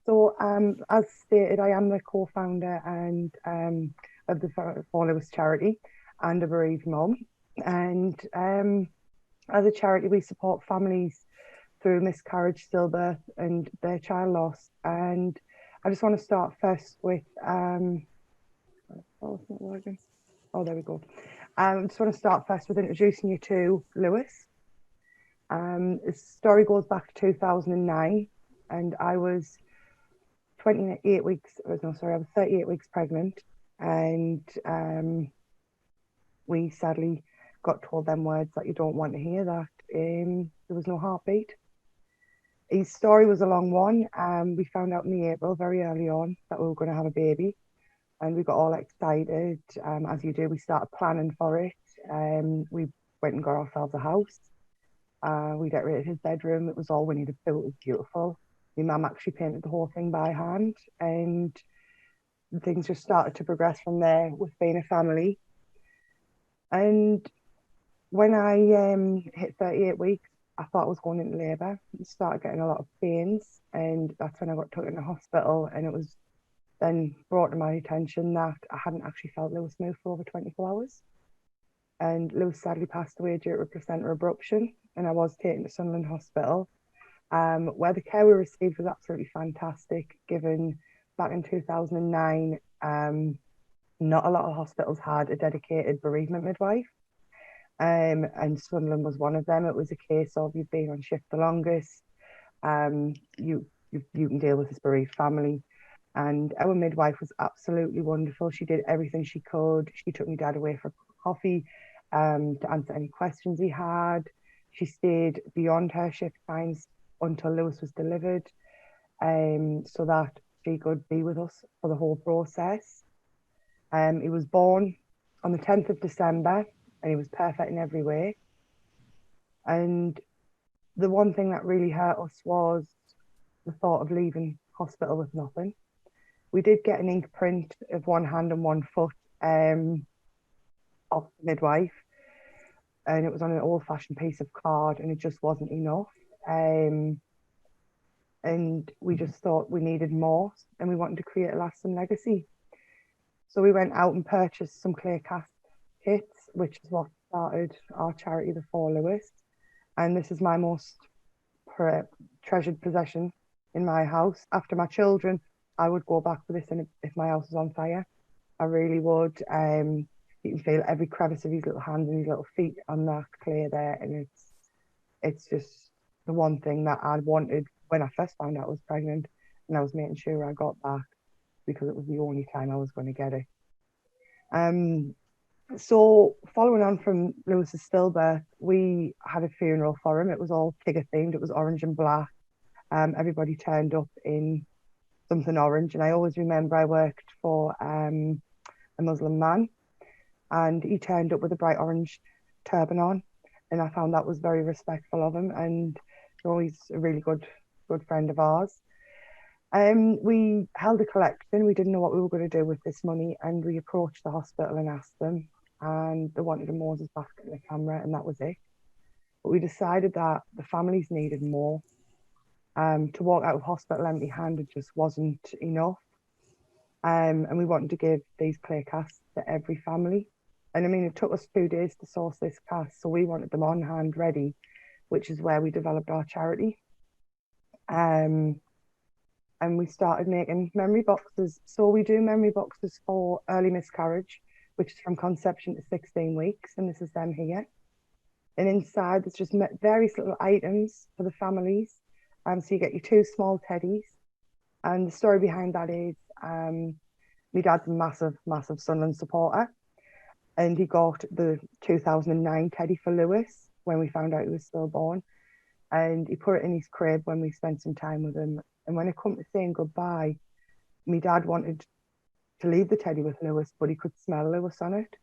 So, as stated, I am the co-founder and of the 4Louis charity and a bereaved mum. And as a charity, we support families through miscarriage, stillbirth, and their child loss. And I just want to start first with oh, it's not working. Oh, there we go. I just want to start first with introducing you to Lewis. His story goes back to 2009, and I was 28 weeks, no, sorry, I was 38 weeks pregnant, and we sadly got told them words that you don't want to hear, that there was no heartbeat. His story was a long one. We found out in April, very early on, that we were going to have a baby, and we got all excited. As you do, we started planning for it. We went and got ourselves a house. We decorated his bedroom. It was all we needed to do. It was beautiful. My mum actually painted the whole thing by hand, and things just started to progress from there with being a family. And when I hit 38 weeks, I thought I was going into labour. I started getting a lot of pains, and that's when I got taken to hospital. And it was then brought to my attention that I hadn't actually felt Lewis move for over 24 hours. And Lewis sadly passed away due to a placenta abruption, and I was taken to Sunderland Hospital. Where the care we received was absolutely fantastic, given back in 2009, not a lot of hospitals had a dedicated bereavement midwife, and Sunderland was one of them. It was a case of you've been on shift the longest, you can deal with this bereaved family. And our midwife was absolutely wonderful. She did everything she could. She took my dad away for coffee to answer any questions he had. She stayed beyond her shift times until Lewis was delivered, so that she could be with us for the whole process. He was born on the 10th of December, and he was perfect in every way. And the one thing that really hurt us was the thought of leaving hospital with nothing. We did get an ink print of one hand and one foot of the midwife, and it was on an old-fashioned piece of card, and it just wasn't enough. And we just thought we needed more, and we wanted to create a lasting legacy. So we went out and purchased some clay cast kits, which is what started our charity, the 4Louis. And this is my most treasured possession in my house. After my children, I would go back for this, and if my house was on fire, I really would. You can feel every crevice of his little hands and his little feet on that clay there, and it's just the one thing that I wanted when I first found out I was pregnant, and I was making sure I got that because it was the only time I was going to get it. So following on from Lewis's stillbirth, we had a funeral for him. It was all Tigger themed. It was orange and black. Everybody turned up in something orange, and I always remember I worked for a Muslim man, and he turned up with a bright orange turban on, and I found that was very respectful of him, and he's a really good friend of ours. We held a collection. We didn't know what we were going to do with this money, and we approached the hospital and asked them, and they wanted a Moses basket and a camera, and that was it. But we decided that the families needed more. To walk out of hospital empty-handed just wasn't enough. And we wanted to give these clay casts to every family. And I mean, it took us 2 days to source this cast, so we wanted them on hand ready, which is where we developed our charity. And we started making memory boxes. So we do memory boxes for early miscarriage, which is from conception to 16 weeks, and this is them here. And inside, there's just various little items for the families. So you get your 2 small teddies. And the story behind that is my dad's a massive Sunderland supporter. And he got the 2009 teddy for Lewis when we found out he was stillborn. And he put it in his crib when we spent some time with him. And when it come to saying goodbye, my dad wanted to leave the teddy with Lewis, but he could smell Lewis on it.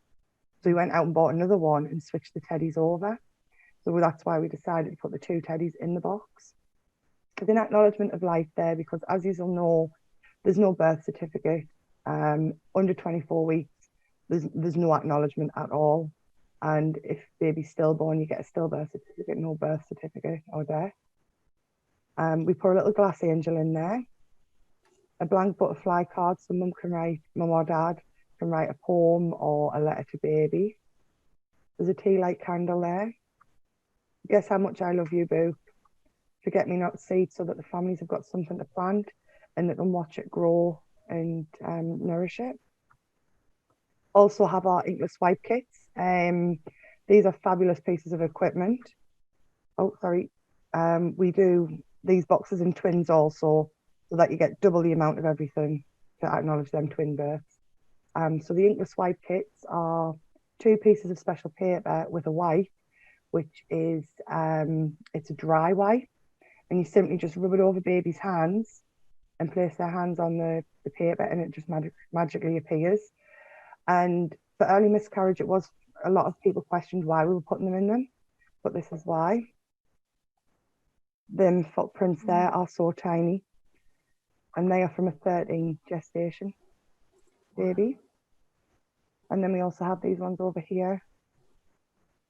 So he went out and bought another one and switched the teddies over. So that's why we decided to put the 2 teddies in the box. It's an acknowledgement of life there, because as you all know, there's no birth certificate. Under 24 weeks, there's no acknowledgement at all. And if baby's stillborn, you get a stillbirth certificate, no birth certificate or death. We put a little glass angel in there. a blank butterfly card, so mum or dad can write a poem or a letter to baby. There's a tea light candle there. Guess how much I love you, boo. Forget me not seeds, so that the families have got something to plant and they can watch it grow and nourish it. Also have our inkless wipe kits. These are fabulous pieces of equipment. Oh, sorry. We do these boxes in twins also, so that you get double the amount of everything to acknowledge them twin births. So the inkless wipe kits are 2 pieces of special paper with a wipe, which is it's a dry wipe, and you simply just rub it over baby's hands and place their hands on the paper, and it just magically appears. And for early miscarriage, it was a lot of people questioned why we were putting them in them, but this is why. Them footprints there are so tiny, and they are from a 13 gestation baby. And then we also have these ones over here,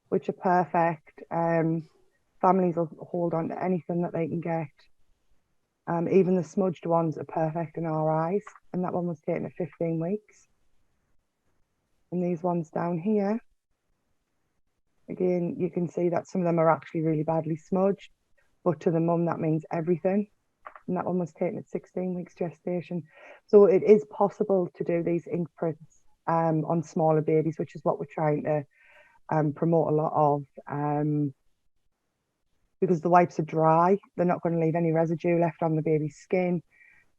which are perfect. Families will hold on to anything that they can get. Even the smudged ones are perfect in our eyes. And that one was taken at 15 weeks. And these ones down here, again, you can see that some of them are actually really badly smudged, but to the mum, that means everything. And that one was taken at 16 weeks gestation. So it is possible to do these ink prints on smaller babies, which is what we're trying to promote a lot of. Because the wipes are dry, they're not going to leave any residue left on the baby's skin,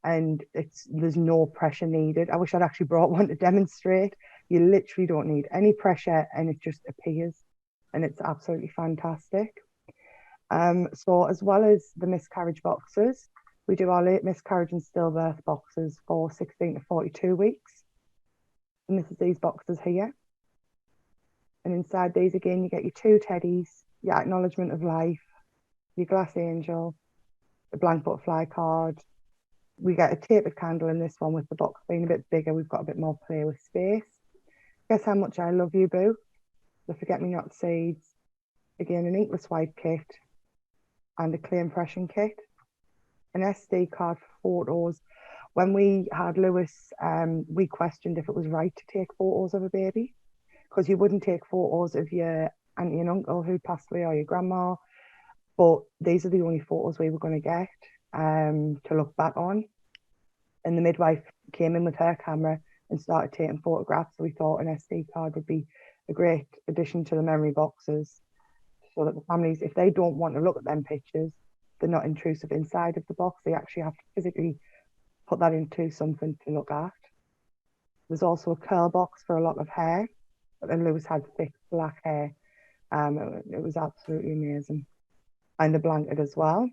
and there's no pressure needed. I wish I'd actually brought one to demonstrate. You literally don't need any pressure, and it just appears, and it's absolutely fantastic. So as well as the miscarriage boxes, we do our late miscarriage and stillbirth boxes for 16 to 42 weeks. And this is these boxes here. And inside these, again, you get your 2 teddies, your acknowledgement of life, your glass angel, a blank butterfly card. We get a tapered candle in this one, with the box being a bit bigger. We've got a bit more play with space. Guess how much I love you, boo. The forget me not seeds. Again, an inkless wipe kit and a clay impression kit. An SD card for photos. When we had Lewis, we questioned if it was right to take photos of a baby, because you wouldn't take photos of your auntie and uncle who passed away or your grandma, but these are the only photos we were going to get to look back on. And the midwife came in with her camera and started taking photographs, so we thought an SD card would be a great addition to the memory boxes, so that the families, if they don't want to look at them pictures, they're not intrusive inside of the box. They actually have to physically put that into something to look at. There's also a curl box for a lot of hair, but then Lewis had thick black hair. It was absolutely amazing. And a blanket as well.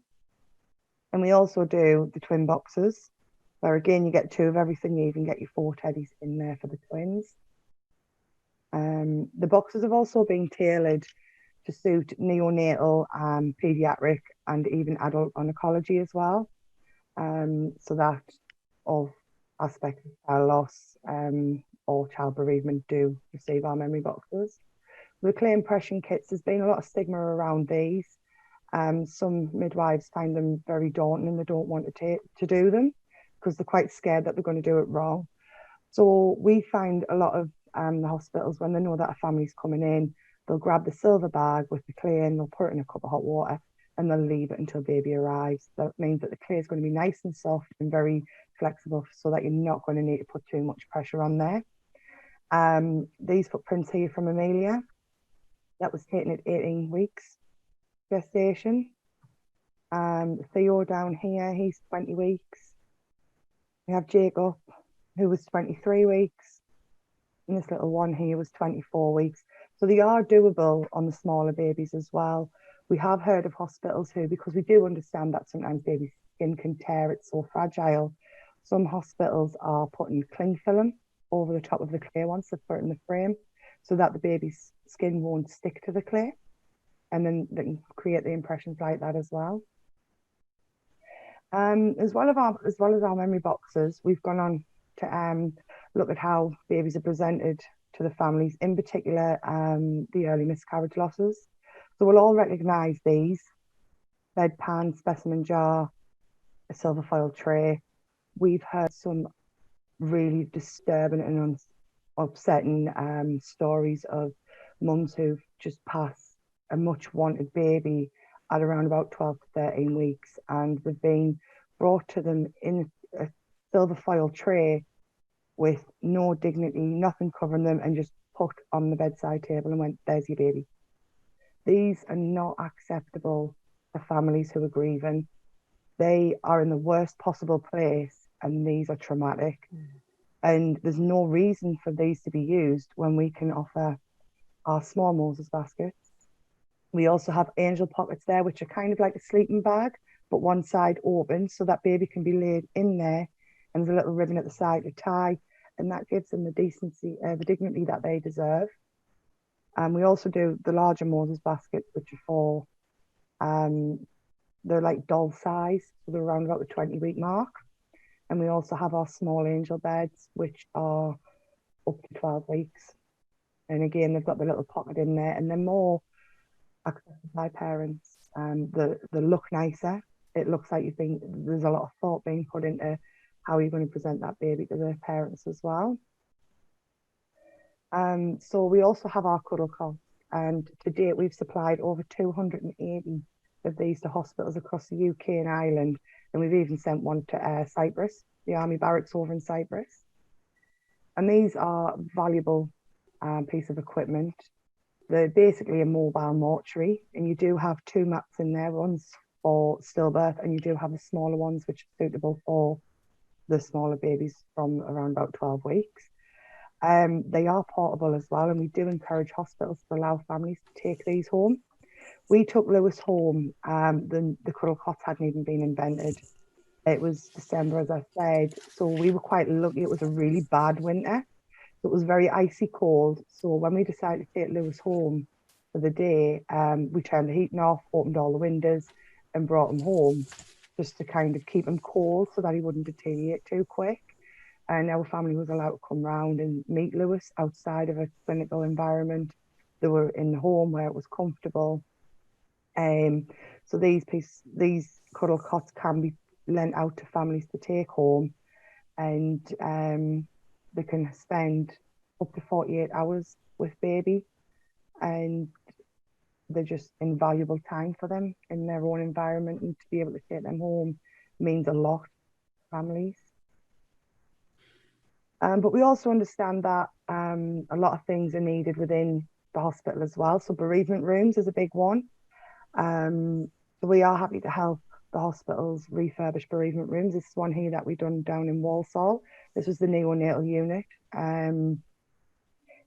And we also do the twin boxes, where again you get 2 of everything. You even get your 4 teddies in there for the twins. The boxes have also been tailored to suit neonatal, pediatric, and even adult oncology as well. So that all aspects of child loss or child bereavement do receive our memory boxes. The clay impression kits, there's been a lot of stigma around these. Some midwives find them very daunting and they don't want to do them because they're quite scared that they're going to do it wrong. So we find a lot of the hospitals, when they know that a family's coming in, they'll grab the silver bag with the clay and they'll put it in a cup of hot water and they'll leave it until baby arrives. That means that the clay is going to be nice and soft and very flexible, so that you're not going to need to put too much pressure on there. These footprints here from Amelia, that was taken at 18 weeks gestation. Theo down here, he's 20 weeks. We have Jacob, who was 23 weeks. And this little one here was 24 weeks. So they are doable on the smaller babies as well. We have heard of hospitals who, because we do understand that sometimes baby skin can tear, it's so fragile. Some hospitals are putting cling film over the top of the clay once they've put it in the frame, so that the baby's skin won't stick to the clay. And then they can create the impressions like that as well. As well as our memory boxes, we've gone on to look at how babies are presented to the families, in particular the early miscarriage losses. So we'll all recognise these: bedpan, specimen jar, a silver foil tray. we've heard some really disturbing and upsetting stories of mums who've just passed a much wanted baby at around about 12 to 13 weeks, and they've been brought to them in a silver foil tray with no dignity, nothing covering them, and just put on the bedside table and went, "There's your baby." These are not acceptable for families who are grieving. They are in the worst possible place, and these are traumatic. And there's no reason for these to be used when we can offer our small Moses baskets. We also have angel pockets there, which are kind of like a sleeping bag, but one side open so that baby can be laid in there, and there's a little ribbon at the side to tie, and that gives them the decency, the dignity that they deserve. And we also do the larger Moses baskets, which are for, they're like doll size, so they're around about the 20-week mark. And we also have our small angel beds, which are up to 12 weeks. And again, they've got the little pocket in there, and they're more accepted by parents. They look nicer. It looks like you think there's a lot of thought being put into how you're going to present that baby to their parents as well. So we also have our Cuddle Cot, and to date we've supplied over 280 of these to hospitals across the UK and Ireland, and we've even sent one to Cyprus, the army barracks over in Cyprus. And these are valuable piece of equipment. They're basically a mobile mortuary, and you do have two mats in there, one's for stillbirth, and you do have the smaller ones which are suitable for the smaller babies from around about 12 weeks. They are portable as well, and we do encourage hospitals to allow families to take these home. We took Lewis home, the Cuddle Cots hadn't even been invented. It was December, as I said, so we were quite lucky. It was a really bad winter. It was very icy cold. So when we decided to take Lewis home for the day, we turned the heating off, opened all the windows, and brought him home just to kind of keep him cold so that he wouldn't deteriorate too quick. And our family was allowed to come round and meet Lewis outside of a clinical environment. They were in the home where it was comfortable. So these Cuddle Cots can be lent out to families to take home, and they can spend up to 48 hours with baby, and they're just invaluable time for them in their own environment, and to be able to take them home means a lot to families. But we also understand that a lot of things are needed within the hospital as well. So bereavement rooms is a big one. So we are happy to help the hospitals refurbish bereavement rooms. This is one here that we've done down in Walsall. This was the neonatal unit.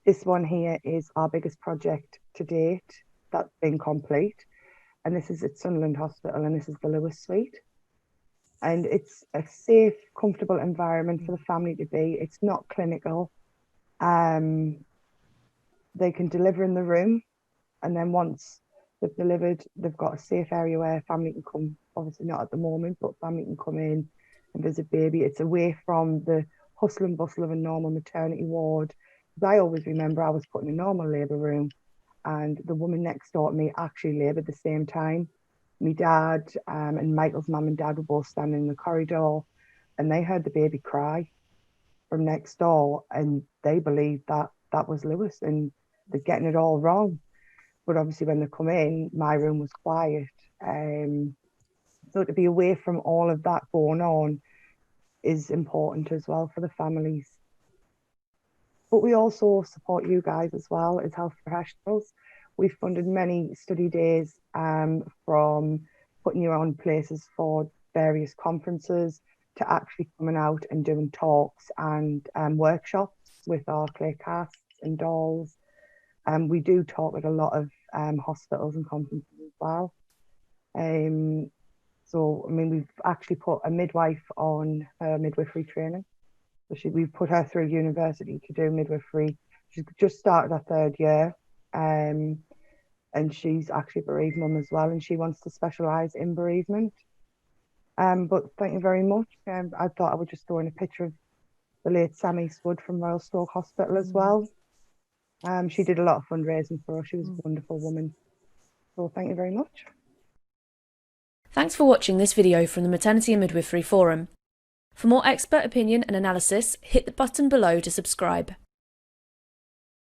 This one here is our biggest project to date that's been complete. And this is at Sunderland Hospital, and this is the Lewis Suite. And it's a safe, comfortable environment for the family to be. It's not clinical. They can deliver in the room, and then once they've delivered, they've got a safe area where family can come, obviously not at the moment, but family can come in and visit baby. It's away from the hustle and bustle of a normal maternity ward. Because I always remember I was put in a normal labour room, and the woman next door to me actually laboured at the same time. My dad and Michael's mum and dad were both standing in the corridor, and they heard the baby cry from next door, and they believed that that was Lewis, and they're getting it all wrong. But obviously when they come in, my room was quiet. So to be away from all of that going on is important as well for the families. But we also support you guys as well as health professionals. We've funded many study days, from putting you on places for various conferences to actually coming out and doing talks and workshops with our clay casts and dolls. We do talk at a lot of hospitals and conferences as well. So, I mean, we've actually put a midwife on her midwifery training. So we've put her through university to do midwifery. She's just started her third year. And she's actually a bereaved mum as well, and she wants to specialise in bereavement. But thank you very much. I thought I would just throw in a picture of the late Sam Eastwood from Royal Stroke Hospital as well. She did a lot of fundraising for us. She was a wonderful woman. So thank you very much. Thanks for watching this video from the Maternity and Midwifery Forum. For more expert opinion and analysis, hit the button below to subscribe.